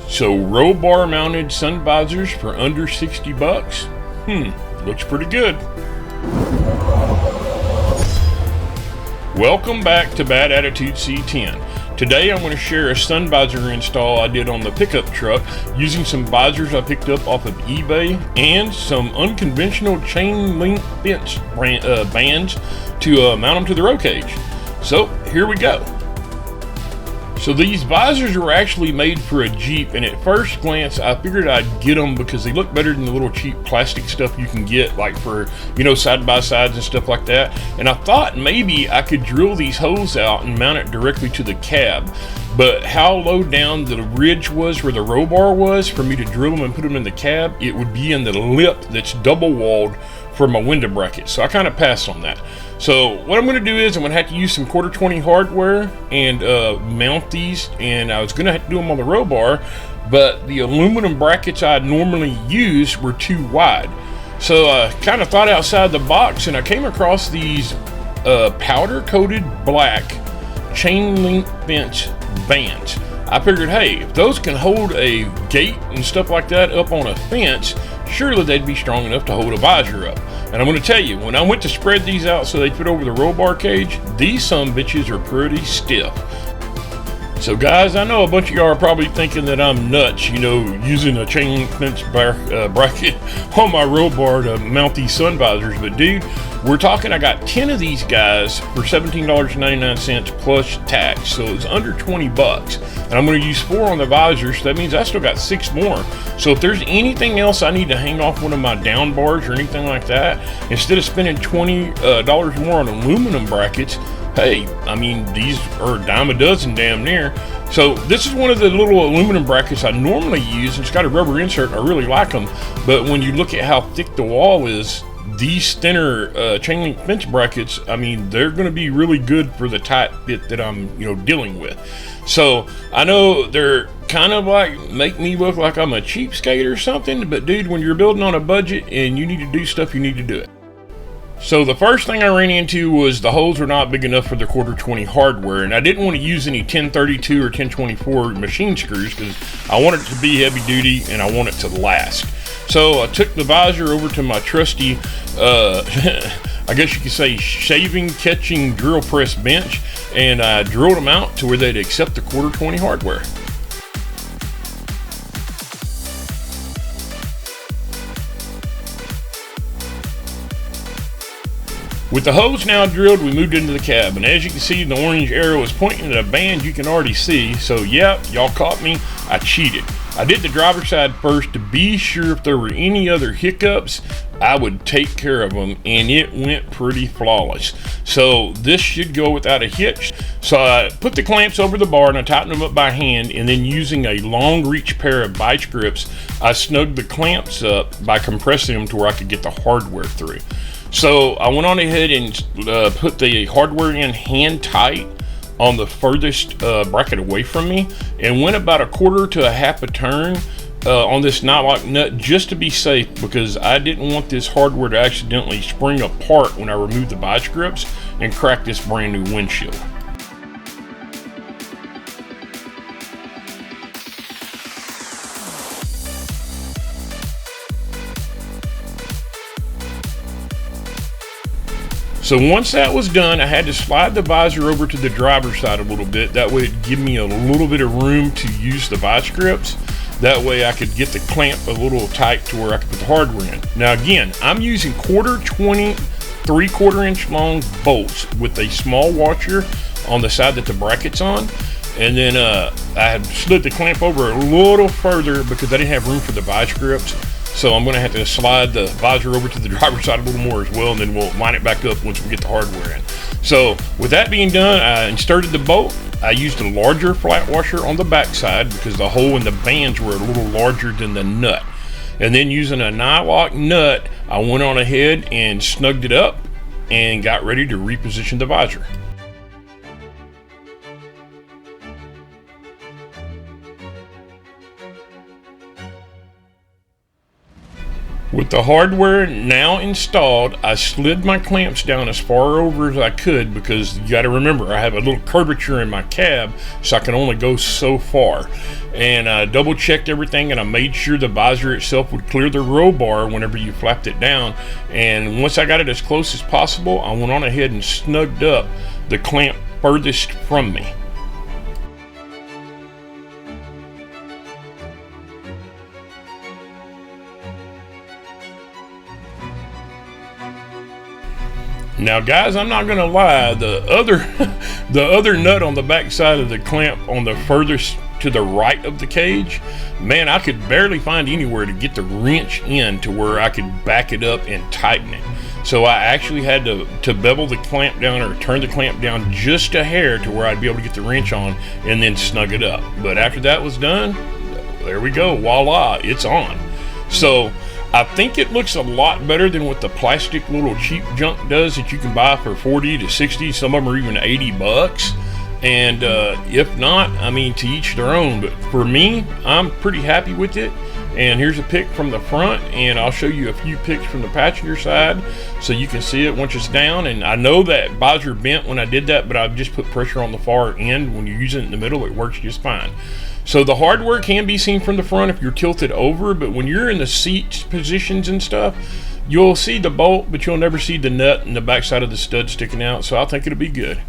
So roll bar mounted sun visors for under 60 bucks? Looks pretty good. Welcome back to Bad Attitude C10. Today I'm going to share a sun visor install I did on the pickup truck using some visors I picked up off of eBay and some unconventional chain link fence bands to mount them to the roll cage. So here we go. So these visors were actually made for a Jeep, and at first glance I figured I'd get them because they look better than the little cheap plastic stuff you can get, like for, side by sides and stuff like that. And I thought maybe I could drill these holes out and mount it directly to the cab. But how low down the ridge was where the roll bar was for me to drill them and put them in the cab, it would be in the lip that's double walled for my window bracket. So I kind of passed on that. So what I'm going to do is I'm going to have to use some 1/4-20 hardware and mount these, and I was going to have to do them on the roll bar, but the aluminum brackets I normally use were too wide. So I kind of thought outside the box, and I came across these powder coated black chain link fence bands. I figured, hey, if those can hold a gate and stuff like that up on a fence, surely they'd be strong enough to hold a visor up. And I'm going to tell you, when I went to spread these out so they fit over the roll bar cage, these sumbitches are pretty stiff. So guys, I know a bunch of y'all are probably thinking that I'm nuts, using a chain link fence bracket on my roll bar to mount these sun visors. But dude, we're talking, I got 10 of these guys for $17.99 plus tax. So it's under 20 bucks. And I'm going to use 4 on the visors. So that means I still got 6 more. So if there's anything else I need to hang off one of my down bars or anything like that, instead of spending $20 more on aluminum brackets, hey, I mean, these are a dime a dozen damn near. So this is one of the little aluminum brackets I normally use. It's got a rubber insert and I really like them. But when you look at how thick the wall is, these thinner chain link fence brackets, I mean, they're going to be really good for the tight fit that I'm, dealing with. So I know they're kind of like make me look like I'm a cheapskate or something, but dude, when you're building on a budget and you need to do stuff, you need to do it. So the first thing I ran into was the holes were not big enough for the 1/4-20 hardware, and I didn't want to use any 1032 or 1024 machine screws because I want it to be heavy duty and I want it to last. So I took the visor over to my trusty, I guess you could say, shaving catching drill press bench, and I drilled them out to where they'd accept the 1/4-20 hardware. With the hose now drilled, we moved into the cab, and as you can see, the orange arrow is pointing at a band you can already see. So yeah, y'all caught me, I cheated. I did the driver's side first to be sure if there were any other hiccups, I would take care of them, and it went pretty flawless. So this should go without a hitch. So I put the clamps over the bar and I tightened them up by hand, and then using a long reach pair of vice grips, I snugged the clamps up by compressing them to where I could get the hardware through. So I went on ahead and put the hardware in hand tight on the furthest bracket away from me, and went about 1/4 to 1/2 a turn on this knot-lock nut just to be safe, because I didn't want this hardware to accidentally spring apart when I removed the vice grips and crack this brand new windshield. So once that was done, I had to slide the visor over to the driver's side a little bit. That way it'd give me a little bit of room to use the vice grips. That way I could get the clamp a little tight to where I could put the hardware in. Now again, I'm using 1/4-20, 3/4 inch long bolts with a small washer on the side that the bracket's on. And then I had slid the clamp over a little further because I didn't have room for the vice grips. So I'm going to have to slide the visor over to the driver's side a little more as well, and then we'll line it back up once we get the hardware in. So with that being done, I inserted the bolt. I used a larger flat washer on the back side because the hole in the bands were a little larger than the nut. And then using a nylock nut, I went on ahead and snugged it up and got ready to reposition the visor. With the hardware now installed, I slid my clamps down as far over as I could, because you got to remember I have a little curvature in my cab, so I can only go so far. And I double checked everything, and I made sure the visor itself would clear the roll bar whenever you flapped it down. And once I got it as close as possible, I went on ahead and snugged up the clamp furthest from me. Now guys, I'm not gonna lie, the other nut on the back side of the clamp on the furthest to the right of the cage, man, I could barely find anywhere to get the wrench in to where I could back it up and tighten it. So I actually had to bevel the clamp down, or turn the clamp down just a hair, to where I'd be able to get the wrench on and then snug it up. But after that was done, there we go, voila, it's on. So I think it looks a lot better than what the plastic little cheap junk does that you can buy for 40 to 60, some of them are even 80 bucks. And if not, I mean, to each their own. But for me, I'm pretty happy with it. And here's a pic from the front, and I'll show you a few pics from the passenger side so you can see it once it's down. And I know that visor bent when I did that, but I've just put pressure on the far end. When you're using it in the middle, it works just fine. So the hardware can be seen from the front if you're tilted over, but when you're in the seat positions and stuff, you'll see the bolt, but you'll never see the nut and the backside of the stud sticking out. So I think it'll be good.